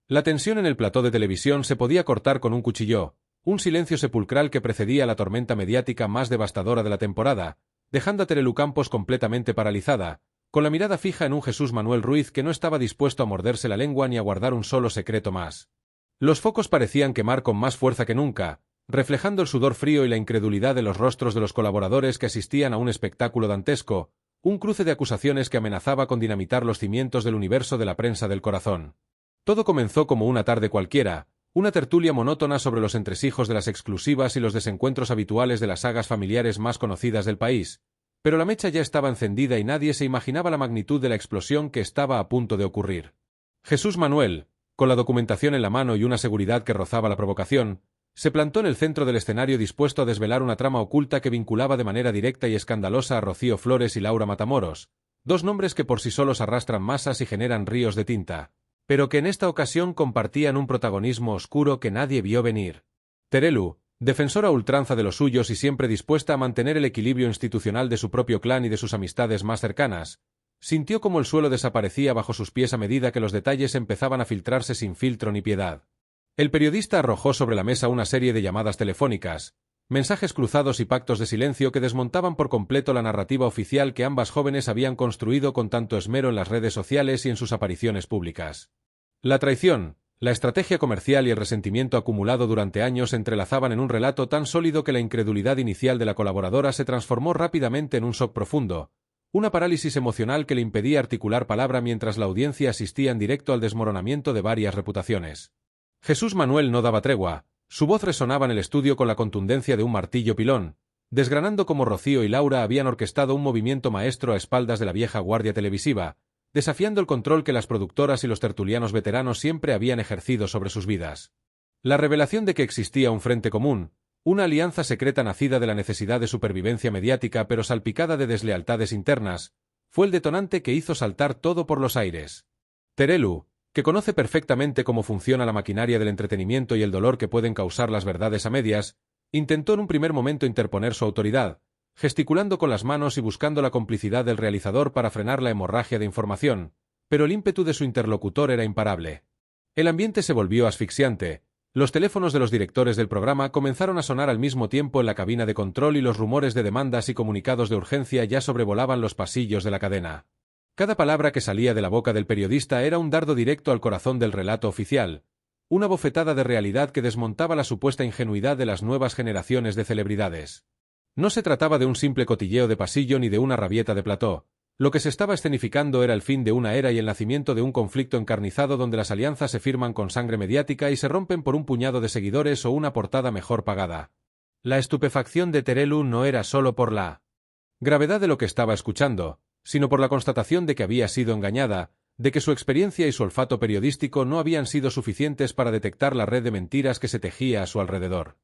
La tensión en el plató de televisión se podía cortar con un cuchillo, un silencio sepulcral que precedía la tormenta mediática más devastadora de la temporada, dejando a Terelu Campos completamente paralizada, con la mirada fija en un Jesús Manuel Ruiz que no estaba dispuesto a morderse la lengua ni a guardar un solo secreto más. Los focos parecían quemar con más fuerza que nunca, reflejando el sudor frío y la incredulidad de los rostros de los colaboradores que asistían a un espectáculo dantesco, un cruce de acusaciones que amenazaba con dinamitar los cimientos del universo de la prensa del corazón. Todo comenzó como una tarde cualquiera, una tertulia monótona sobre los entresijos de las exclusivas y los desencuentros habituales de las sagas familiares más conocidas del país, pero la mecha ya estaba encendida y nadie se imaginaba la magnitud de la explosión que estaba a punto de ocurrir. Jesús Manuel, con la documentación en la mano y una seguridad que rozaba la provocación, se plantó en el centro del escenario dispuesto a desvelar una trama oculta que vinculaba de manera directa y escandalosa a Rocío Flores y Laura Matamoros, dos nombres que por sí solos arrastran masas y generan ríos de tinta, pero que en esta ocasión compartían un protagonismo oscuro que nadie vio venir. Terelu, defensora a ultranza de los suyos y siempre dispuesta a mantener el equilibrio institucional de su propio clan y de sus amistades más cercanas, sintió como el suelo desaparecía bajo sus pies a medida que los detalles empezaban a filtrarse sin filtro ni piedad. El periodista arrojó sobre la mesa una serie de llamadas telefónicas, mensajes cruzados y pactos de silencio que desmontaban por completo la narrativa oficial que ambas jóvenes habían construido con tanto esmero en las redes sociales y en sus apariciones públicas. La traición, la estrategia comercial y el resentimiento acumulado durante años se entrelazaban en un relato tan sólido que la incredulidad inicial de la colaboradora se transformó rápidamente en un shock profundo, una parálisis emocional que le impedía articular palabra mientras la audiencia asistía en directo al desmoronamiento de varias reputaciones. Jesús Manuel no daba tregua, su voz resonaba en el estudio con la contundencia de un martillo pilón, desgranando cómo Rocío y Laura habían orquestado un movimiento maestro a espaldas de la vieja guardia televisiva, desafiando el control que las productoras y los tertulianos veteranos siempre habían ejercido sobre sus vidas. La revelación de que existía un frente común, una alianza secreta nacida de la necesidad de supervivencia mediática pero salpicada de deslealtades internas, fue el detonante que hizo saltar todo por los aires. Terelu, que conoce perfectamente cómo funciona la maquinaria del entretenimiento y el dolor que pueden causar las verdades a medias, intentó en un primer momento interponer su autoridad, gesticulando con las manos y buscando la complicidad del realizador para frenar la hemorragia de información, pero el ímpetu de su interlocutor era imparable. El ambiente se volvió asfixiante, los teléfonos de los directores del programa comenzaron a sonar al mismo tiempo en la cabina de control y los rumores de demandas y comunicados de urgencia ya sobrevolaban los pasillos de la cadena. Cada palabra que salía de la boca del periodista era un dardo directo al corazón del relato oficial, una bofetada de realidad que desmontaba la supuesta ingenuidad de las nuevas generaciones de celebridades. No se trataba de un simple cotilleo de pasillo ni de una rabieta de plató. Lo que se estaba escenificando era el fin de una era y el nacimiento de un conflicto encarnizado donde las alianzas se firman con sangre mediática y se rompen por un puñado de seguidores o una portada mejor pagada. La estupefacción de Terelu no era solo por la gravedad de lo que estaba escuchando, sino por la constatación de que había sido engañada, de que su experiencia y su olfato periodístico no habían sido suficientes para detectar la red de mentiras que se tejía a su alrededor.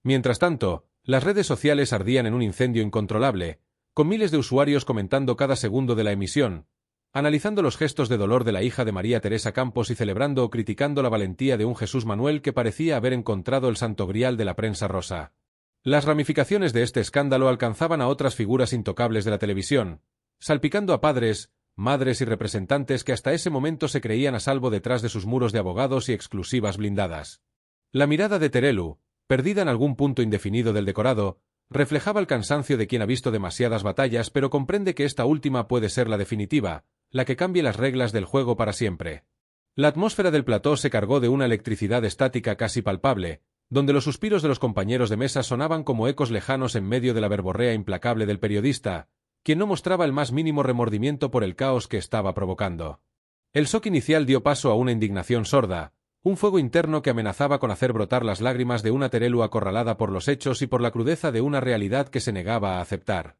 Mientras tanto, las redes sociales ardían en un incendio incontrolable, con miles de usuarios comentando cada segundo de la emisión, analizando los gestos de dolor de la hija de María Teresa Campos y celebrando o criticando la valentía de un Jesús Manuel que parecía haber encontrado el santo grial de la prensa rosa. Las ramificaciones de este escándalo alcanzaban a otras figuras intocables de la televisión, salpicando a padres, madres y representantes que hasta ese momento se creían a salvo detrás de sus muros de abogados y exclusivas blindadas. La mirada de Terelu, perdida en algún punto indefinido del decorado, reflejaba el cansancio de quien ha visto demasiadas batallas pero comprende que esta última puede ser la definitiva, la que cambie las reglas del juego para siempre. La atmósfera del plató se cargó de una electricidad estática casi palpable, donde los suspiros de los compañeros de mesa sonaban como ecos lejanos en medio de la verborrea implacable del periodista, quien no mostraba el más mínimo remordimiento por el caos que estaba provocando. El shock inicial dio paso a una indignación sorda, un fuego interno que amenazaba con hacer brotar las lágrimas de una Terelu acorralada por los hechos y por la crudeza de una realidad que se negaba a aceptar.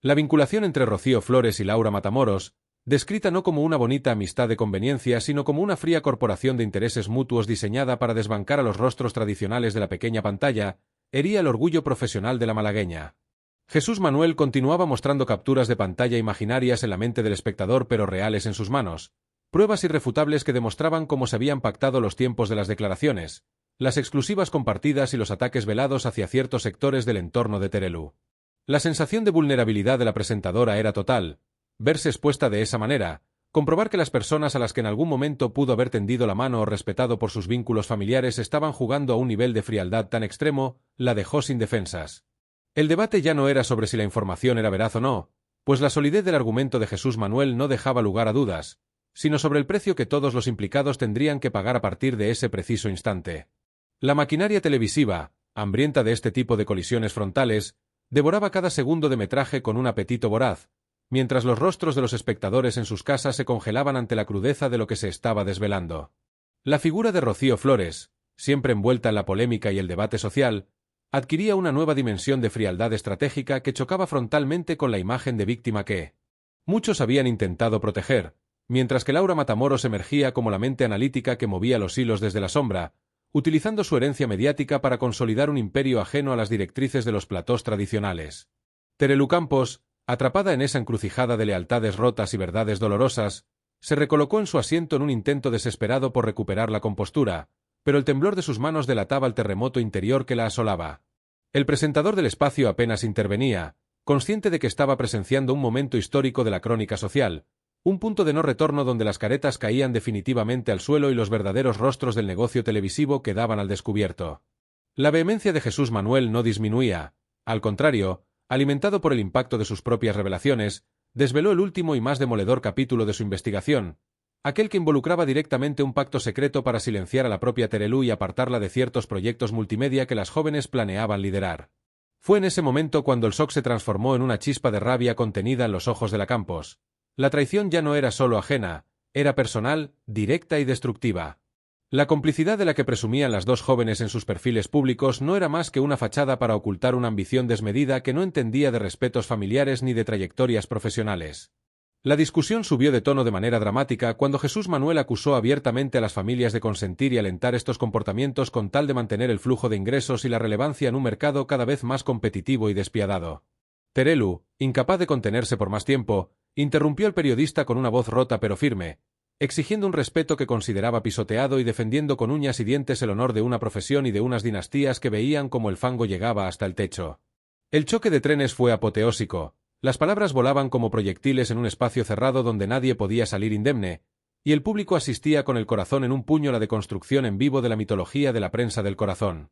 La vinculación entre Rocío Flores y Laura Matamoros, descrita no como una bonita amistad de conveniencia, sino como una fría corporación de intereses mutuos diseñada para desbancar a los rostros tradicionales de la pequeña pantalla, hería el orgullo profesional de la malagueña. Jesús Manuel continuaba mostrando capturas de pantalla imaginarias en la mente del espectador pero reales en sus manos, pruebas irrefutables que demostraban cómo se habían pactado los tiempos de las declaraciones, las exclusivas compartidas y los ataques velados hacia ciertos sectores del entorno de Terelu. La sensación de vulnerabilidad de la presentadora era total. Verse expuesta de esa manera, Comprobar que las personas a las que en algún momento pudo haber tendido la mano o respetado por sus vínculos familiares estaban jugando a un nivel de frialdad tan extremo, la dejó sin defensas. El debate ya no era sobre si la información era veraz o no, pues la solidez del argumento de Jesús Manuel no dejaba lugar a dudas, sino sobre el precio que todos los implicados tendrían que pagar a partir de ese preciso instante. La maquinaria televisiva, hambrienta de este tipo de colisiones frontales, devoraba cada segundo de metraje con un apetito voraz, mientras los rostros de los espectadores en sus casas se congelaban ante la crudeza de lo que se estaba desvelando. La figura de Rocío Flores, siempre envuelta en la polémica y el debate social, adquiría una nueva dimensión de frialdad estratégica que chocaba frontalmente con la imagen de víctima que muchos habían intentado proteger, mientras que Laura Matamoros emergía como la mente analítica que movía los hilos desde la sombra, utilizando su herencia mediática para consolidar un imperio ajeno a las directrices de los platós tradicionales. Terelu Campos, atrapada en esa encrucijada de lealtades rotas y verdades dolorosas, se recolocó en su asiento en un intento desesperado por recuperar la compostura, pero el temblor de sus manos delataba el terremoto interior que la asolaba. El presentador del espacio apenas intervenía, consciente de que estaba presenciando un momento histórico de la crónica social, un punto de no retorno donde las caretas caían definitivamente al suelo y los verdaderos rostros del negocio televisivo quedaban al descubierto. La vehemencia de Jesús Manuel no disminuía, al contrario, alimentado por el impacto de sus propias revelaciones, desveló el último y más demoledor capítulo de su investigación, aquel que involucraba directamente un pacto secreto para silenciar a la propia Terelu y apartarla de ciertos proyectos multimedia que las jóvenes planeaban liderar. Fue en ese momento cuando el shock se transformó en una chispa de rabia contenida en los ojos de la Campos. La traición ya no era solo ajena, era personal, directa y destructiva. La complicidad de la que presumían las dos jóvenes en sus perfiles públicos no era más que una fachada para ocultar una ambición desmedida que no entendía de respetos familiares ni de trayectorias profesionales. La discusión subió de tono de manera dramática cuando Jesús Manuel acusó abiertamente a las familias de consentir y alentar estos comportamientos con tal de mantener el flujo de ingresos y la relevancia en un mercado cada vez más competitivo y despiadado. Terelu, incapaz de contenerse por más tiempo, interrumpió al periodista con una voz rota pero firme, exigiendo un respeto que consideraba pisoteado y defendiendo con uñas y dientes el honor de una profesión y de unas dinastías que veían como el fango llegaba hasta el techo. El choque de trenes fue apoteósico, las palabras volaban como proyectiles en un espacio cerrado donde nadie podía salir indemne, y el público asistía con el corazón en un puño a la deconstrucción en vivo de la mitología de la prensa del corazón.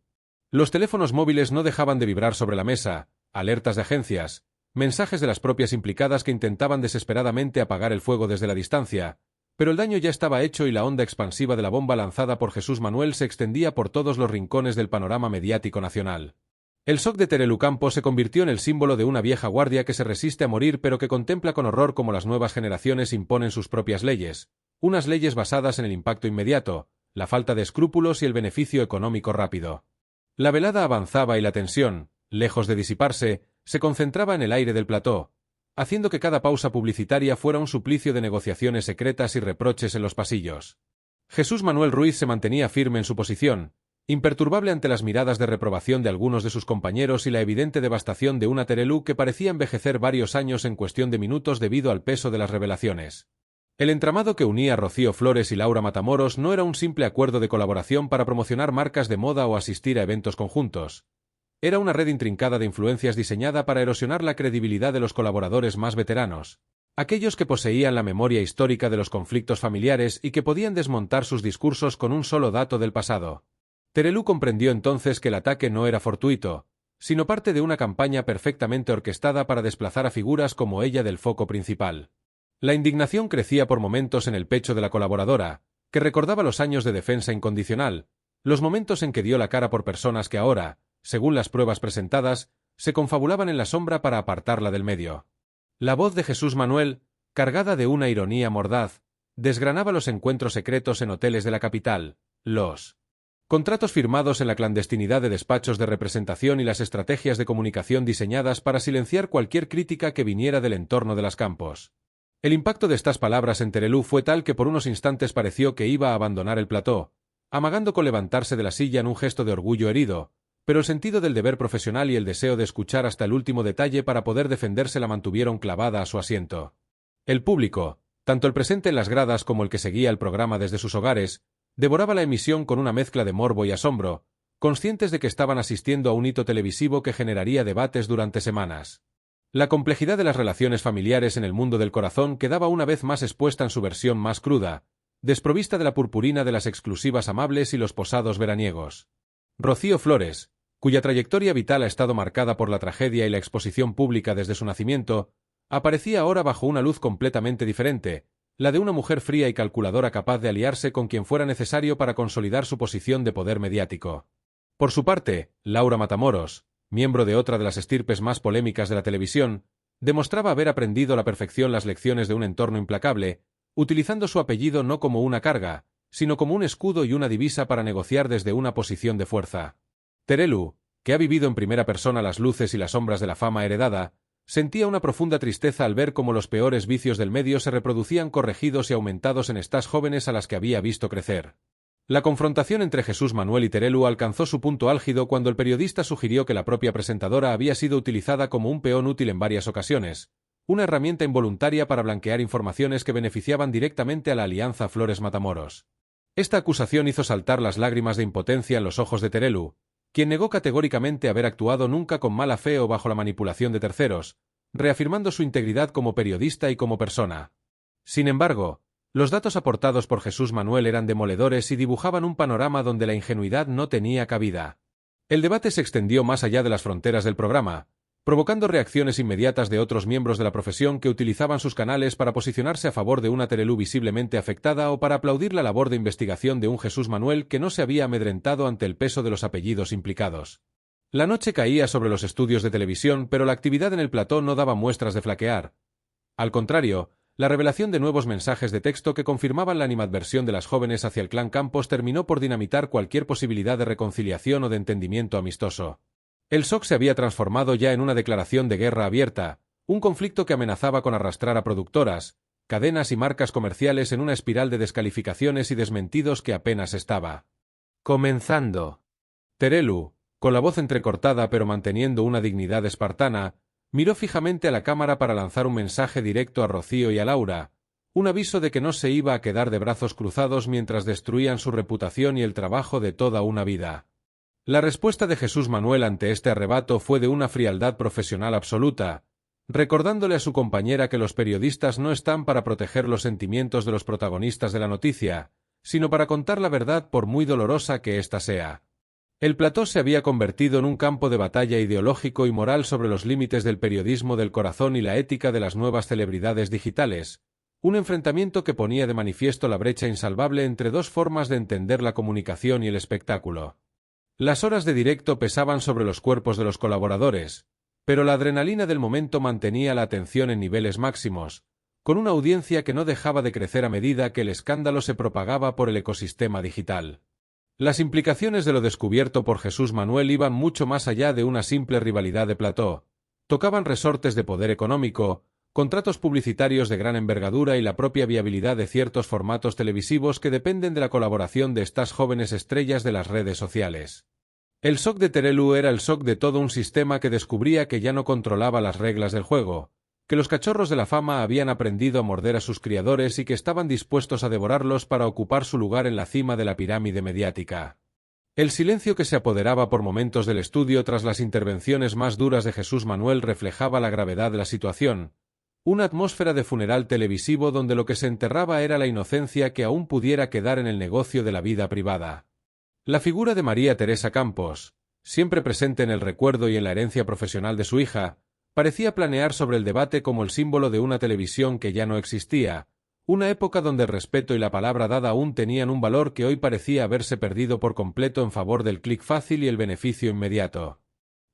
Los teléfonos móviles no dejaban de vibrar sobre la mesa, alertas de agencias, mensajes de las propias implicadas que intentaban desesperadamente apagar el fuego desde la distancia, pero el daño ya estaba hecho y la onda expansiva de la bomba lanzada por Jesús Manuel se extendía por todos los rincones del panorama mediático nacional. El shock de Terelu Campos se convirtió en el símbolo de una vieja guardia que se resiste a morir pero que contempla con horror cómo las nuevas generaciones imponen sus propias leyes, unas leyes basadas en el impacto inmediato, la falta de escrúpulos y el beneficio económico rápido. La velada avanzaba y la tensión, lejos de disiparse, se concentraba en el aire del plató, haciendo que cada pausa publicitaria fuera un suplicio de negociaciones secretas y reproches en los pasillos. Jesús Manuel Ruiz se mantenía firme en su posición, imperturbable ante las miradas de reprobación de algunos de sus compañeros y la evidente devastación de una Terelu que parecía envejecer varios años en cuestión de minutos debido al peso de las revelaciones. El entramado que unía a Rocío Flores y Laura Matamoros no era un simple acuerdo de colaboración para promocionar marcas de moda o asistir a eventos conjuntos. Era una red intrincada de influencias diseñada para erosionar la credibilidad de los colaboradores más veteranos, aquellos que poseían la memoria histórica de los conflictos familiares y que podían desmontar sus discursos con un solo dato del pasado. Terelu comprendió entonces que el ataque no era fortuito, sino parte de una campaña perfectamente orquestada para desplazar a figuras como ella del foco principal. La indignación crecía por momentos en el pecho de la colaboradora, que recordaba los años de defensa incondicional, los momentos en que dio la cara por personas que ahora, según las pruebas presentadas, se confabulaban en la sombra para apartarla del medio. La voz de Jesús Manuel, cargada de una ironía mordaz, desgranaba los encuentros secretos en hoteles de la capital, los contratos firmados en la clandestinidad de despachos de representación y las estrategias de comunicación diseñadas para silenciar cualquier crítica que viniera del entorno de las Campos. El impacto de estas palabras en Terelu fue tal que por unos instantes pareció que iba a abandonar el plató, amagando con levantarse de la silla en un gesto de orgullo herido, pero el sentido del deber profesional y el deseo de escuchar hasta el último detalle para poder defenderse la mantuvieron clavada a su asiento. El público, tanto el presente en las gradas como el que seguía el programa desde sus hogares, devoraba la emisión con una mezcla de morbo y asombro, conscientes de que estaban asistiendo a un hito televisivo que generaría debates durante semanas. La complejidad de las relaciones familiares en el mundo del corazón quedaba una vez más expuesta en su versión más cruda, desprovista de la purpurina de las exclusivas amables y los posados veraniegos. Rocío Flores, cuya trayectoria vital ha estado marcada por la tragedia y la exposición pública desde su nacimiento, aparecía ahora bajo una luz completamente diferente, la de una mujer fría y calculadora capaz de aliarse con quien fuera necesario para consolidar su posición de poder mediático. Por su parte, Laura Matamoros, miembro de otra de las estirpes más polémicas de la televisión, demostraba haber aprendido a la perfección las lecciones de un entorno implacable, utilizando su apellido no como una carga, sino como un escudo y una divisa para negociar desde una posición de fuerza. Terelu, que ha vivido en primera persona las luces y las sombras de la fama heredada, sentía una profunda tristeza al ver cómo los peores vicios del medio se reproducían corregidos y aumentados en estas jóvenes a las que había visto crecer. La confrontación entre Jesús Manuel y Terelu alcanzó su punto álgido cuando el periodista sugirió que la propia presentadora había sido utilizada como un peón útil en varias ocasiones, una herramienta involuntaria para blanquear informaciones que beneficiaban directamente a la alianza Flores-Matamoros. Esta acusación hizo saltar las lágrimas de impotencia en los ojos de Terelu, quien negó categóricamente haber actuado nunca con mala fe o bajo la manipulación de terceros, reafirmando su integridad como periodista y como persona. Sin embargo, los datos aportados por Jesús Manuel eran demoledores y dibujaban un panorama donde la ingenuidad no tenía cabida. El debate se extendió más allá de las fronteras del programa, provocando reacciones inmediatas de otros miembros de la profesión que utilizaban sus canales para posicionarse a favor de una Terelu visiblemente afectada o para aplaudir la labor de investigación de un Jesús Manuel que no se había amedrentado ante el peso de los apellidos implicados. La noche caía sobre los estudios de televisión, pero la actividad en el plató no daba muestras de flaquear. Al contrario, la revelación de nuevos mensajes de texto que confirmaban la animadversión de las jóvenes hacia el clan Campos terminó por dinamitar cualquier posibilidad de reconciliación o de entendimiento amistoso. El shock se había transformado ya en una declaración de guerra abierta, un conflicto que amenazaba con arrastrar a productoras, cadenas y marcas comerciales en una espiral de descalificaciones y desmentidos que apenas estaba comenzando. Terelu, con la voz entrecortada pero manteniendo una dignidad espartana, miró fijamente a la cámara para lanzar un mensaje directo a Rocío y a Laura, un aviso de que no se iba a quedar de brazos cruzados mientras destruían su reputación y el trabajo de toda una vida. La respuesta de Jesús Manuel ante este arrebato fue de una frialdad profesional absoluta, recordándole a su compañera que los periodistas no están para proteger los sentimientos de los protagonistas de la noticia, sino para contar la verdad por muy dolorosa que ésta sea. El plató se había convertido en un campo de batalla ideológico y moral sobre los límites del periodismo del corazón y la ética de las nuevas celebridades digitales, un enfrentamiento que ponía de manifiesto la brecha insalvable entre dos formas de entender la comunicación y el espectáculo. Las horas de directo pesaban sobre los cuerpos de los colaboradores, pero la adrenalina del momento mantenía la atención en niveles máximos, con una audiencia que no dejaba de crecer a medida que el escándalo se propagaba por el ecosistema digital. Las implicaciones de lo descubierto por Jesús Manuel iban mucho más allá de una simple rivalidad de plató, tocaban resortes de poder económico, contratos publicitarios de gran envergadura y la propia viabilidad de ciertos formatos televisivos que dependen de la colaboración de estas jóvenes estrellas de las redes sociales. El shock de Terelu era el shock de todo un sistema que descubría que ya no controlaba las reglas del juego, que los cachorros de la fama habían aprendido a morder a sus criadores y que estaban dispuestos a devorarlos para ocupar su lugar en la cima de la pirámide mediática. El silencio que se apoderaba por momentos del estudio tras las intervenciones más duras de Jesús Manuel reflejaba la gravedad de la situación, una atmósfera de funeral televisivo donde lo que se enterraba era la inocencia que aún pudiera quedar en el negocio de la vida privada. La figura de María Teresa Campos, siempre presente en el recuerdo y en la herencia profesional de su hija, parecía planear sobre el debate como el símbolo de una televisión que ya no existía, una época donde el respeto y la palabra dada aún tenían un valor que hoy parecía haberse perdido por completo en favor del clic fácil y el beneficio inmediato.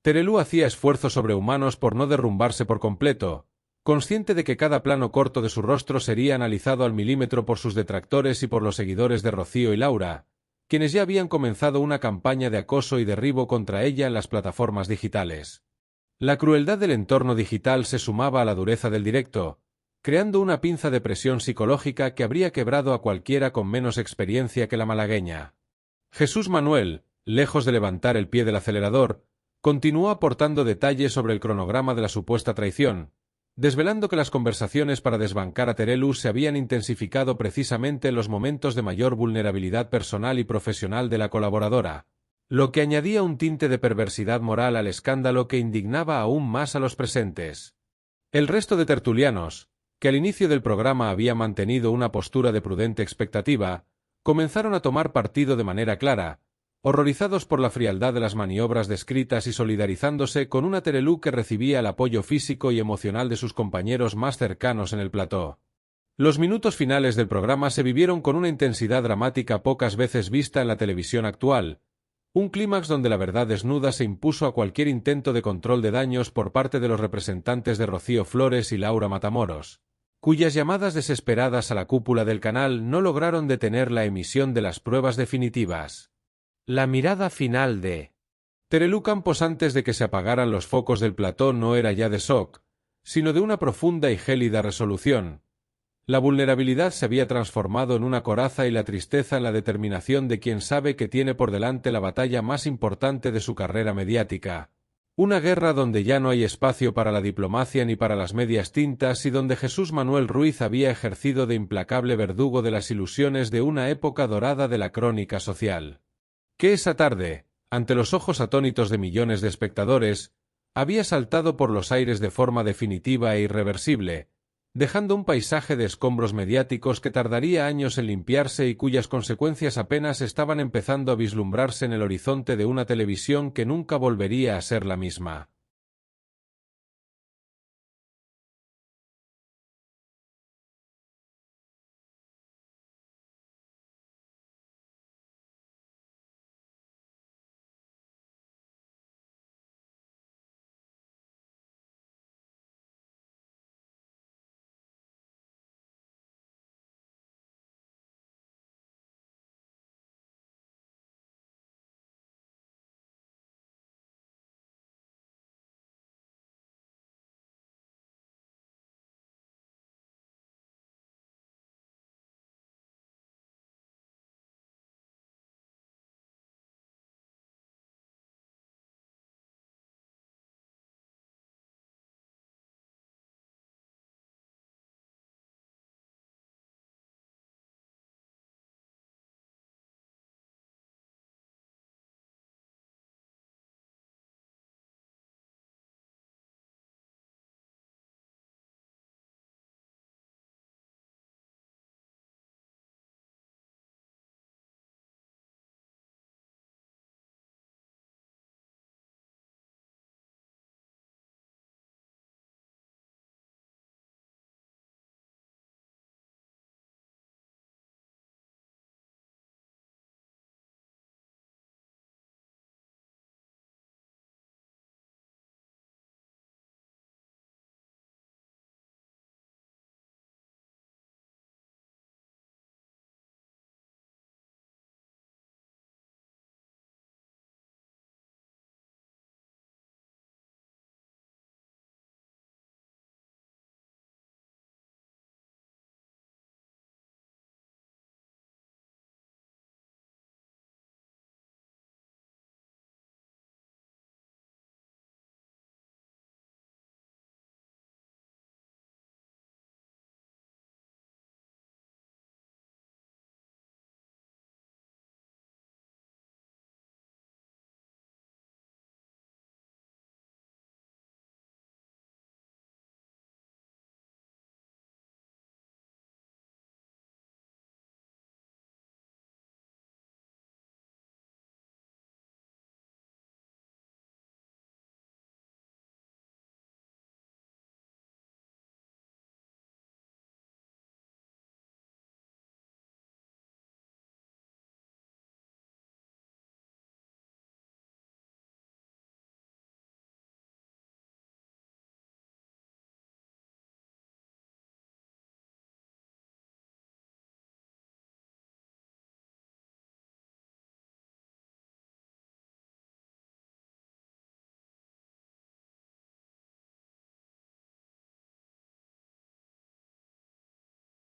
Terelu hacía esfuerzos sobrehumanos por no derrumbarse por completo, consciente de que cada plano corto de su rostro sería analizado al milímetro por sus detractores y por los seguidores de Rocío y Laura, quienes ya habían comenzado una campaña de acoso y derribo contra ella en las plataformas digitales. La crueldad del entorno digital se sumaba a la dureza del directo, creando una pinza de presión psicológica que habría quebrado a cualquiera con menos experiencia que la malagueña. Jesús Manuel, lejos de levantar el pie del acelerador, continuó aportando detalles sobre el cronograma de la supuesta traición, desvelando que las conversaciones para desbancar a Terelu se habían intensificado precisamente en los momentos de mayor vulnerabilidad personal y profesional de la colaboradora, lo que añadía un tinte de perversidad moral al escándalo que indignaba aún más a los presentes. El resto de tertulianos, que al inicio del programa había mantenido una postura de prudente expectativa, comenzaron a tomar partido de manera clara, horrorizados por la frialdad de las maniobras descritas y solidarizándose con una Terelú que recibía el apoyo físico y emocional de sus compañeros más cercanos en el plató. Los minutos finales del programa se vivieron con una intensidad dramática pocas veces vista en la televisión actual, un clímax donde la verdad desnuda se impuso a cualquier intento de control de daños por parte de los representantes de Rocío Flores y Laura Matamoros, cuyas llamadas desesperadas a la cúpula del canal no lograron detener la emisión de las pruebas definitivas. La mirada final de Terelú Campos antes de que se apagaran los focos del plató no era ya de shock, sino de una profunda y gélida resolución. La vulnerabilidad se había transformado en una coraza y la tristeza en la determinación de quien sabe que tiene por delante la batalla más importante de su carrera mediática. Una guerra donde ya no hay espacio para la diplomacia ni para las medias tintas y donde Jesús Manuel Ruiz había ejercido de implacable verdugo de las ilusiones de una época dorada de la crónica social. Que esa tarde, ante los ojos atónitos de millones de espectadores, había saltado por los aires de forma definitiva e irreversible, dejando un paisaje de escombros mediáticos que tardaría años en limpiarse y cuyas consecuencias apenas estaban empezando a vislumbrarse en el horizonte de una televisión que nunca volvería a ser la misma.